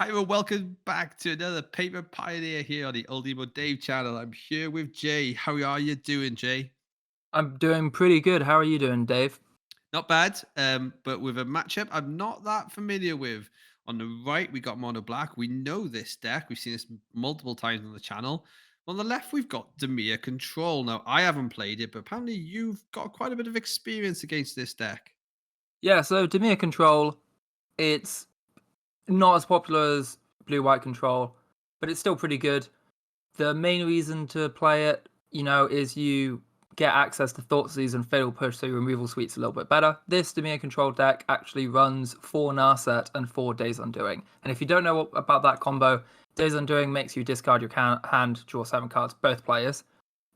Hi, everyone. Welcome back to another Paper Pioneer here on the Oldie Dave channel. I'm here with Jay. How are you doing, Jay? I'm doing pretty good. How are you doing, Dave? Not bad, but with a matchup I'm not that familiar with. On the right, we got Mono Black. We know this deck. We've seen this multiple times on the channel. On the left, we've got Dimir Control. Now, I haven't played it, but apparently you've got quite a bit of experience against this deck. Yeah, so Dimir Control, it's not as popular as Blue White Control, but it's still pretty good. The main reason to play it, is you get access to Thoughtseize and Fatal Push, so your removal suite's a little bit better. This Dimir Control deck actually runs 4 Narset and 4 Days Undoing. And if you don't know about that combo, Days Undoing makes you discard your hand, draw 7 cards, both players.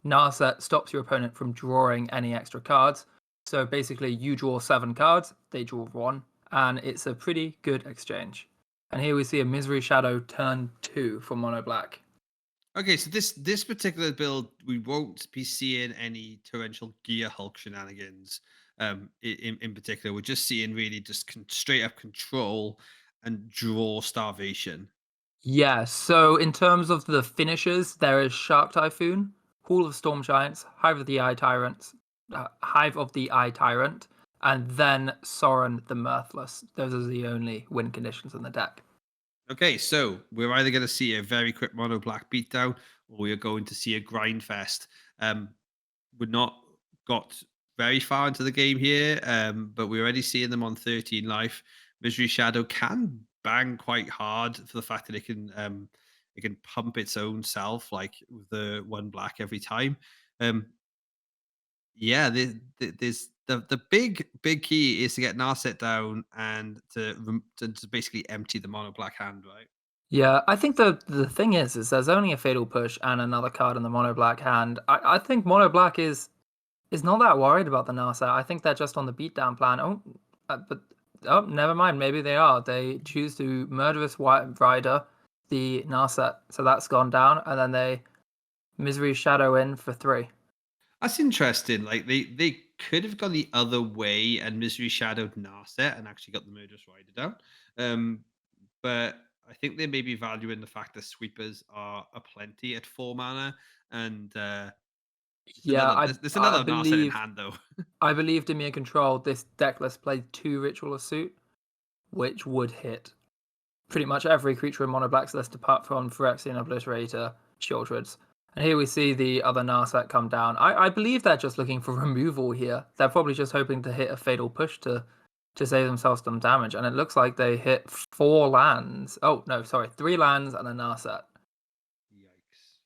Narset stops your opponent from drawing any extra cards. So basically, you draw 7 cards, they draw 1, and it's a pretty good exchange. And here we see a Misery Shadow turn 2 for Mono Black. Okay, so this particular build, we won't be seeing any torrential gear Hulk shenanigans. In particular, we're just seeing really just straight up control and draw starvation. Yeah, so in terms of the finishers, there is Shark Typhoon, Hall of Storm Giants, Hive of the Eye Tyrant, and then Soren the Mirthless. Those are the only win conditions in the deck. Okay, so we're either going to see a very quick mono black beatdown, or we are going to see a grind fest. We're not got very far into the game here, but we're already seeing them on 13 life. Misery Shadow can bang quite hard for the fact that it can pump its own self like with the one black every time. Um, yeah, there's the big key is to get Narset down and to basically empty the mono black hand, right? Yeah, I think the thing is there's only a Fatal Push and another card in the Mono Black hand. I think Mono Black is not that worried about the Narset. I think they're just on the beatdown plan. But never mind. Maybe they are. They choose to Murderous White Rider the Narset, so that's gone down, and then they Misery Shadow in for 3. That's interesting. Like they could have gone the other way and Misery shadowed Narset and actually got the Murderous Rider down. Um, but I think they may be valuing the fact that sweepers are aplenty at 4 mana, and Yeah, there's I another Narset in believe hand though. I believe Dimir Control. This deck list played 2 Ritual of Suit, which would hit pretty much every creature in Mono Black's list apart from Phyrexian Obliterator, Shieldreds. And here we see the other Narset come down. I believe they're just looking for removal here. They're probably just hoping to hit a Fatal Push to save themselves some damage. And it looks like they hit 4 lands. Oh, no, sorry, 3 lands and a Narset. Yikes!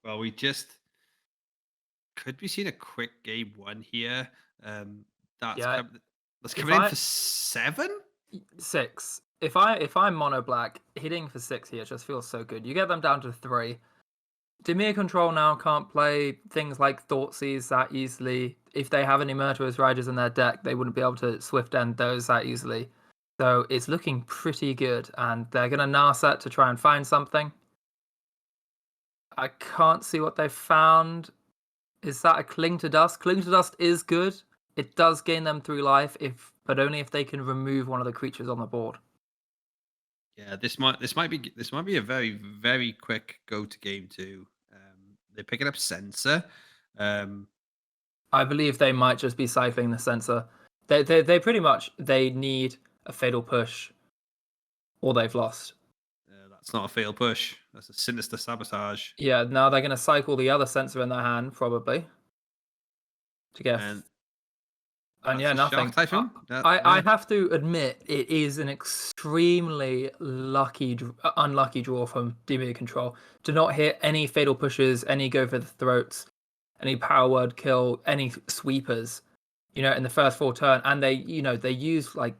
Well, we just could be seeing a quick game one here. Um, that's Yeah, come that's if coming in I for 7. 6. If I'm Mono Black, hitting for 6 here just feels so good. You get them down to 3. Dimir Control now can't play things like Thoughtseize that easily. If they have any Murderous Riders in their deck, they wouldn't be able to Swift End those that easily. So it's looking pretty good, and they're going to Narset to try and find something. I can't see what they've found. Is that a Cling to Dust? Cling to Dust is good. It does gain them through life, but only if they can remove one of the creatures on the board. Yeah, this might be a very quick go to game too. They're picking up sensor. Um, I believe they might just be cycling the sensor. They pretty much they need a Fatal Push or they've lost. that's not a fail push. That's a sinister sabotage. Yeah, now they're going to cycle the other sensor in their hand probably to get, And and that's yeah, a shock nothing. typhoon. I Yeah. have to admit it is an extremely unlucky draw from DB Control to not hit any fatal pushes, any go for the throats, any power word kill, any sweepers. In the first 4 turn, and they use like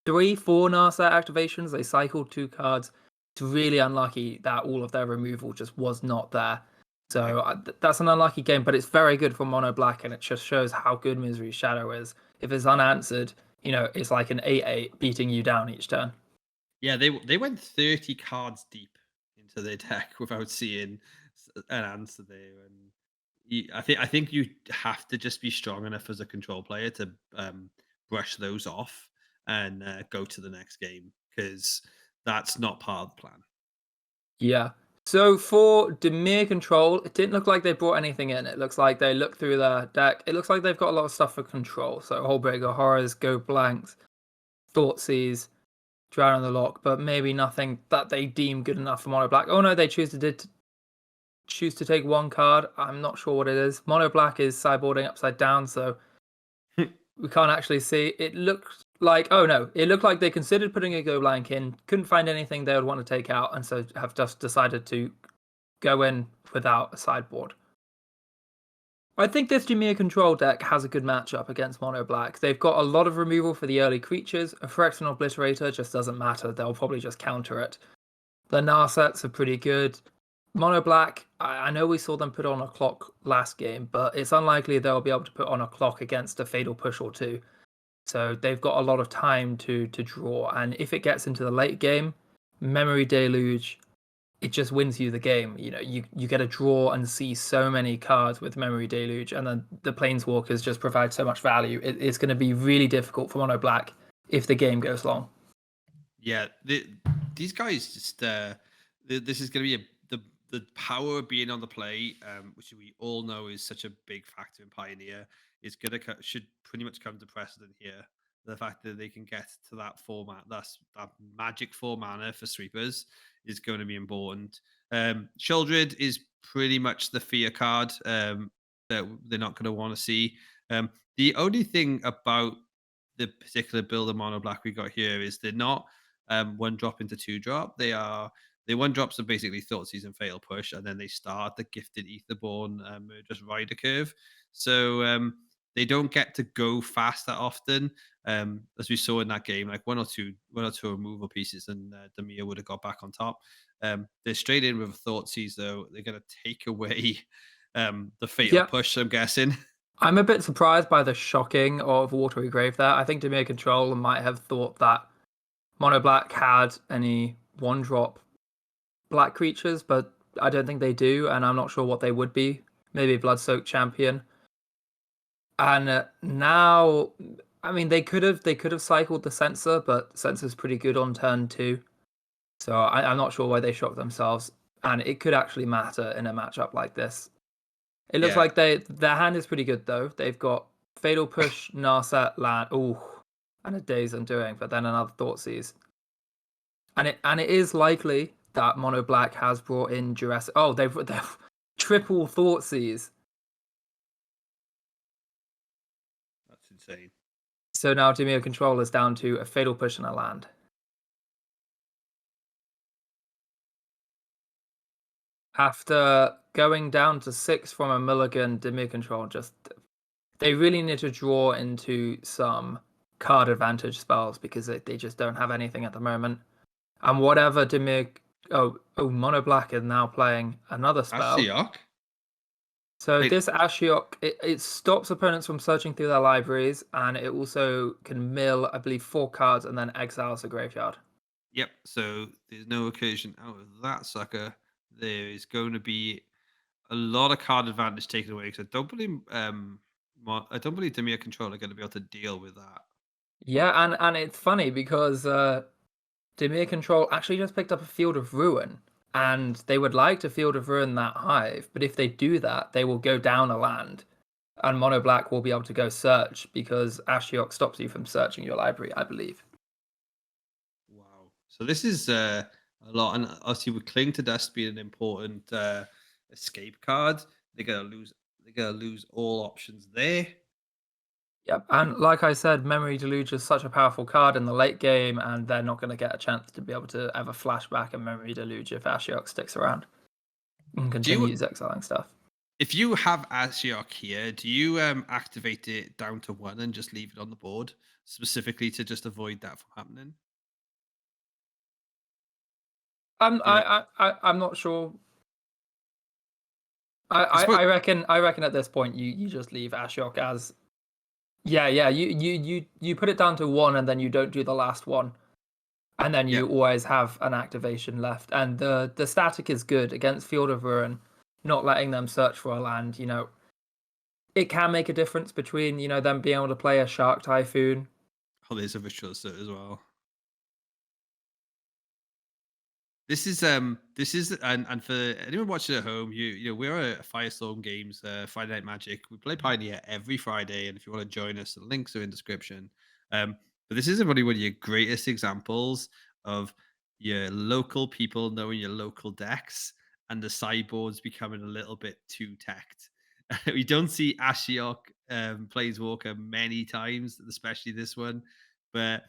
3, 4 Narset activations. They cycled 2 cards. It's really unlucky that all of their removal just was not there. So that's an unlucky game, but it's very good for Mono Black, and it just shows how good Misery Shadow is. If it's unanswered, it's like an 8/8 beating you down each turn. Yeah, they went 30 cards deep into their deck without seeing an answer there, and I think you have to just be strong enough as a control player to brush those off and go to the next game because that's not part of the plan. Yeah. So for Dimir control, it didn't look like they brought anything in. It looks like they looked through their deck. It looks like they've got a lot of stuff for control. So Hullbreaker, Horrors, Go Blanks, Thoughtseize, Drown on the Lock, but maybe nothing that they deem good enough for Mono Black. Oh no, they choose to take one card. I'm not sure what it is. Mono Black is sideboarding upside down, so we can't actually see. It looked like, oh no, it looked like they considered putting a Go Blank in, couldn't find anything they would want to take out, and so have just decided to go in without a sideboard. I think this Dimir control deck has a good matchup against Mono Black. They've got a lot of removal for the early creatures. A Phyrexian Obliterator just doesn't matter. They'll probably just counter it. The Narsets are pretty good. Mono Black, I know we saw them put on a clock last game, but it's unlikely they'll be able to put on a clock against a Fatal Push or two. So they've got a lot of time to draw. And if it gets into the late game, Memory Deluge, it just wins you the game. You know, you get a draw and see so many cards with Memory Deluge, and then the Planeswalkers just provide so much value. It's going to be really difficult for Mono Black if the game goes long. Yeah, these guys just this is going to be the power of being on the play, which we all know is such a big factor in Pioneer, is going to should pretty much come to precedent here. The fact that they can get to that format, that magic 4 mana for sweepers, is going to be important. Sheldred is pretty much the fear card that they're not going to want to see. The only thing about the particular build of mono black we got here is they're not 1 drop into 2 drop. They 1 drops are basically Thoughtseize and Fatal Push, and then they start the gifted Etherborn just rider curve. So they don't get to go fast that often, as we saw in that game. Like one or two removal pieces, and Dimir would have got back on top. They're straight in with a Thoughtseize, though. They're going to take away the Fatal Yeah, Push, I'm guessing. I'm a bit surprised by the shocking of Watery Grave there. I think Dimir Control might have thought that Mono Black had any 1-drop black creatures, but I don't think they do, and I'm not sure what they would be. Maybe Blood-Soaked Champion. And now, I mean, they could have cycled the Censor, but Censor's pretty good on turn 2. So I'm not sure why they shocked themselves, and it could actually matter in a matchup like this. It looks Yeah. like their hand is pretty good though. They've got Fatal Push, Narset, Land, ooh, and a Day's Undoing, but then another Thoughtseize. And it is likely that Mono Black has brought in Jurassic. Oh, they've triple Thoughtseize. That's insane. So now Dimir Control is down to a Fatal Push and a land. After going down to 6 from a mulligan, Dimir Control they really need to draw into some card advantage spells because they just don't have anything at the moment. And whatever Dimir, Mono Black is now playing another spell. Ashiok? So Wait, this Ashiok, it stops opponents from searching through their libraries, and it also can mill, I believe, 4 cards and then exiles a graveyard. yep. So there's no occasion out of that sucker. There is going to be a lot of card advantage taken away because I don't believe Demir Control are going to be able to deal with that. Yeah, and it's funny because Dimir Control actually just picked up a Field of Ruin, and they would like to Field of Ruin that hive, but if they do that, they will go down a land, and Mono Black will be able to go search because Ashiok stops you from searching your library, I believe. Wow. So this is a lot, and obviously with Cling to Dust being an important escape card, they're gonna lose. They're gonna lose all options there. Yep, and like I said, Memory Deluge is such a powerful card in the late game, and they're not going to get a chance to be able to ever flashback a Memory Deluge if Ashiok sticks around and Do you, continues exiling stuff. if you have Ashiok here, do you activate it down to 1 and just leave it on the board specifically to just avoid that from happening? You know, I'm not sure. I suppose. I reckon at this point you just leave Ashiok as yeah, you put it down to 1 and then you don't do the last one. And then Yeah. you always have an activation left. And the static is good against Field of Ruin, not letting them search for a land, it can make a difference between, them being able to play a Shark Typhoon. Oh, there's a Virtuoso as well. This is and for anyone watching at home, we're a Firestorm Games Friday Night Magic. We play Pioneer every Friday, and if you want to join us, the links are in description. Um, but this is probably one of your greatest examples of your local people knowing your local decks and the sideboards becoming a little bit too tacked. We don't see Ashiok Planeswalker many times, especially this one, but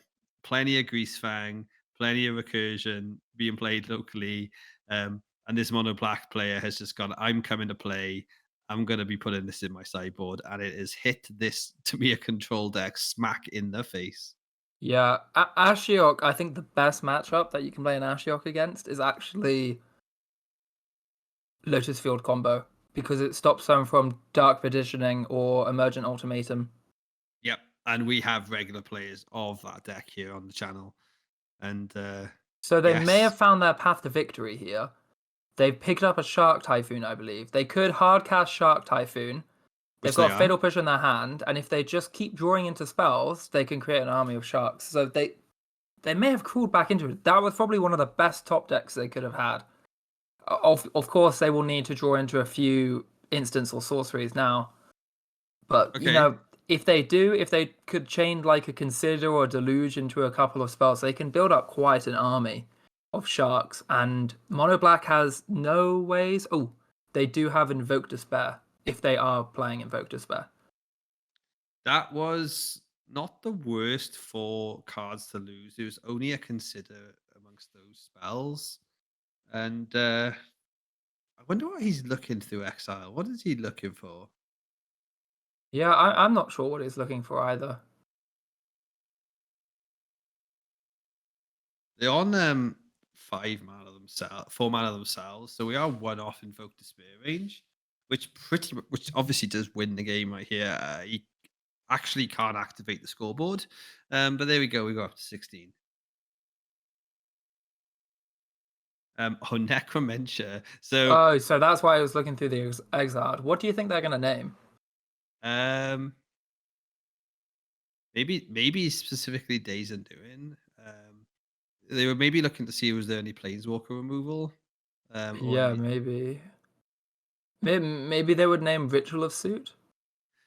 plenty of Grease Fang, plenty of recursion being played locally. And this mono black player has just gone, I'm coming to play. I'm going to be putting this in my sideboard. And it has hit this to be a control deck smack in the face. Yeah, Ashiok. I think the best matchup that you can play an Ashiok against is actually Lotus Field combo because it stops them from Dark Petitioning or Emergent Ultimatum. Yep. And we have regular players of that deck here on the channel. And So they may yes, have found their path to victory here. They've picked up a Shark Typhoon, I believe. They could hard cast Shark Typhoon. They've which they got a are. Fatal Push in their hand, and if they just keep drawing into spells, they can create an army of sharks. So they may have crawled back into it. That was probably one of the best top decks they could have had. Of course, they will need to draw into a few instants or sorceries now. But Okay. if they could chain like a Consider or a Deluge into a couple of spells, they can build up quite an army of sharks. And Mono Black has no ways. Oh, they do have Invoke Despair if they are playing Invoke Despair. That was not the worst for cards to lose. It was only a consider amongst those spells. And I wonder what he's looking through exile. What is he looking for? Yeah, I'm not sure what he's looking for either. They're on 5 mana themselves, 4 mana themselves. So we are one off Invoke Despair range, which obviously does win the game right here. He actually can't activate the scoreboard. But there we go. We go up to 16. Oh, Necromentia. So Oh, so that's why I was looking through the exiled. What do you think they're gonna name? um, maybe specifically Days Undoing. They were maybe looking to see was there any Planeswalker removal, or Yeah, any. maybe. Maybe they would name Ritual of Suit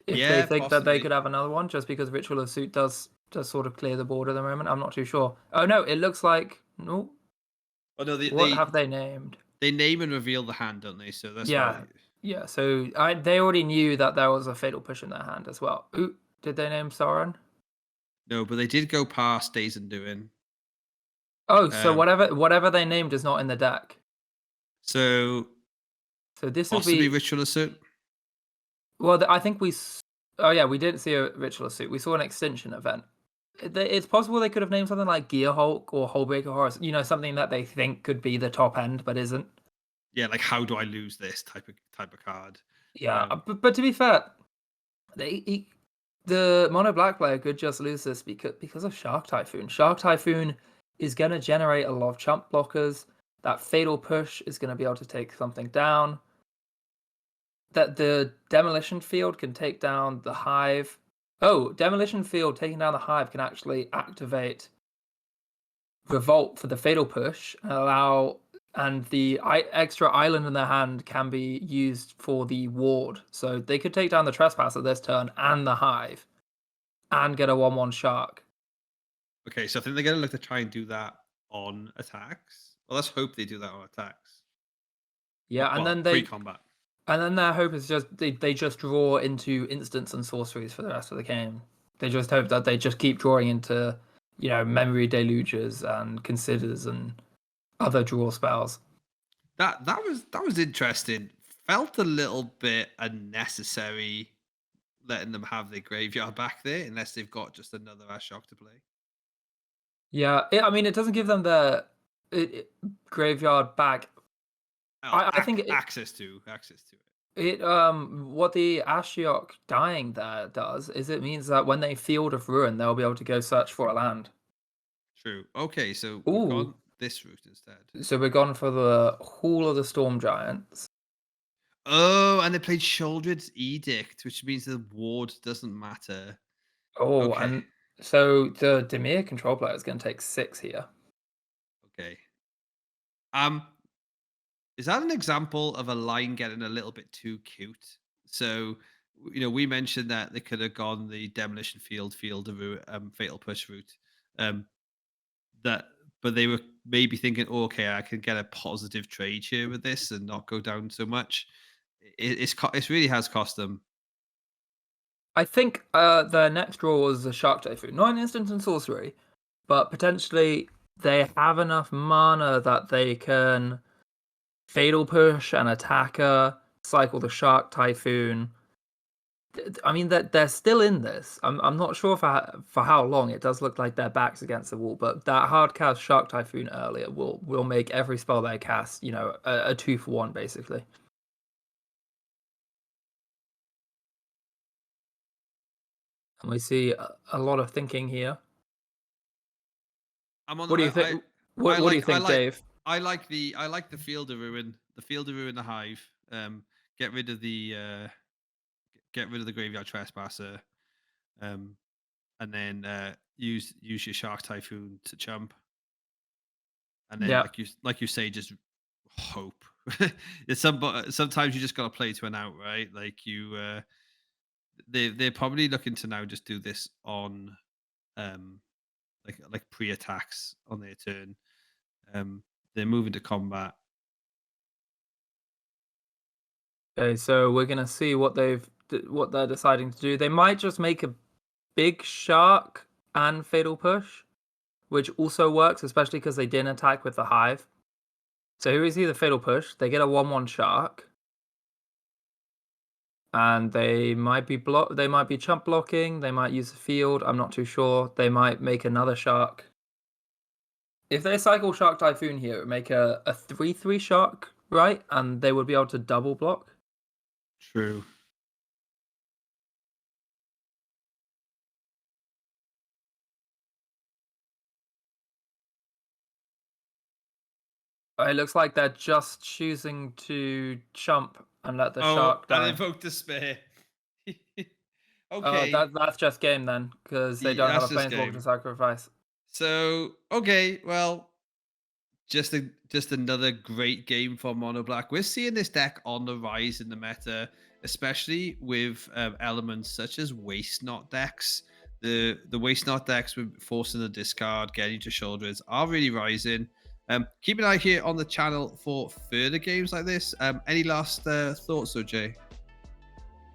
if they Yeah, think that they possibly. could have another one, just because Ritual of Suit does sort of clear the board at the moment. I'm not too sure. Oh no, it looks like no. Oh no, they What they have they named? they name and reveal the hand, don't they? So that's why. Yeah, yeah. So they already knew that there was a Fatal Push in their hand as well. Ooh, did they name Sauron? No, but they did go past Days Undoing. Oh, so Um, whatever they named is not in the deck. so So this will possibly be Ritual Assault. well. I think oh yeah, we didn't see a Ritual of Suit. We saw an extension event. It's possible they could have named something like Gear Hulk or Hullbreaker Horror. Something that they think could be the top end, but isn't. Yeah, like how do I lose this type of card? Yeah, Um, but to be fair, the Mono Black player could just lose this because of Shark Typhoon. Shark Typhoon is going to generate a lot of chump blockers. That Fatal Push is going to be able to take something down. That the Demolition Field can take down the Hive. Oh, Demolition Field taking down the Hive can actually activate Revolt for the Fatal Push and the extra island in their hand can be used for the ward. So they could take down the Trespasser this turn and the Hive and get a 1/1 Shark. okay, so I think they're gonna look to try and do that on attacks. Well, let's hope they do that on attacks. Yeah, and Well, then pre-combat. their hope is just they just draw into instants and sorceries for the rest of the game. They just hope that they just keep drawing into, memory deluges and considers and other draw spells. That was interesting. Felt a little bit unnecessary letting them have their graveyard back there unless they've got just another Ashok to play. Yeah, I mean, it doesn't give them the graveyard back. Oh, I think access to it. what the Ashiok dying there does is it means that when they Field of Ruin, they'll be able to go search for a land. True. Okay, so we've Ooh, gone this route instead. so we're gone for the Hall of the Storm Giants. Oh, and they played Shouldered's Edict, which means the ward doesn't matter. Oh, Okay. and so the Dimir control player is going to take 6 here. Okay. Um, is that an example of a line getting a little bit too cute? So, we mentioned that they could have gone the demolition field of fatal push route. Um, that, but they were maybe thinking, oh, okay, I can get a positive trade here with this and not go down so much. It really has cost them. I think their next rule was a Shark Typhoon, not an instant and sorcery, but potentially they have enough mana that they can Fatal Push an attacker, cycle the Shark Typhoon. I mean, they're still in this. I'm not sure for how long. It does look like their backs against the wall, but that hard cast Shark Typhoon earlier will make every spell they cast, a 2-for-1 basically. And we see a lot of thinking here. I'm on. What do you think? I What do you like. I think, like. Dave? I like the field of ruin. The field of ruin. The hive. Get rid of the. Get rid of the graveyard trespasser. Um, and then use your shark typhoon to chump. And then Yeah. like you say, just hope. Sometimes you just gotta play to an out, right? Like they're probably looking to now just do this on um like pre-attacks on their turn. They're moving to combat. Okay, so we're gonna see what they're deciding to do. They might just make a big shark and fatal push, which also works, especially because they didn't attack with the hive. So here we see the fatal push. They get a 1/1 shark, and they might be block. They might be chump blocking. They might use the field. I'm not too sure. They might make another shark. If they cycle Shark Typhoon here, it would make a 3/3 shark, right? And they would be able to double block. True. It looks like they're just choosing to chump and let the Oh, shark and die. invoke despair. Oh, Okay. that's just game then, because they don't have That's a just planeswalker to game. sacrifice. So okay, well, just another great game for Mono Black. We're seeing this deck on the rise in the meta, especially with elements such as Waste Not decks. The Waste Not decks with forcing the discard, getting to shoulders are really rising. Keep an eye here on the channel for further games like this. Any last thoughts, OJ?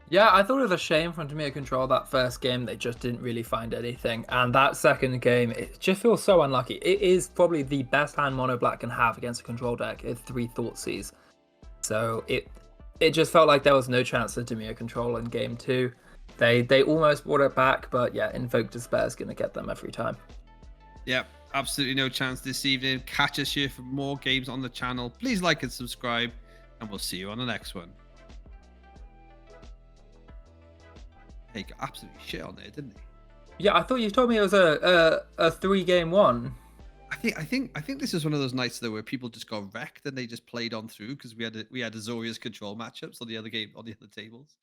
Yeah, I thought it was a shame for Dimir Control that first game. They just didn't really find anything. And that second game, it just feels so unlucky. It is probably the best hand Mono Black can have against a control deck. It's 3 Thoughtseize. So it just felt like there was no chance of Dimir Control in game 2. They almost brought it back, but yeah, Invoke Despair is going to get them every time. Yep, absolutely no chance this evening. Catch us here for more games on the channel. Please like and subscribe, and we'll see you on the next one. He got absolutely shit on there, didn't he? Yeah, I thought you told me it was a 3-game one. I think this is one of those nights though where people just got wrecked and they just played on through because we had Azorius control matchups on the other game on the other tables.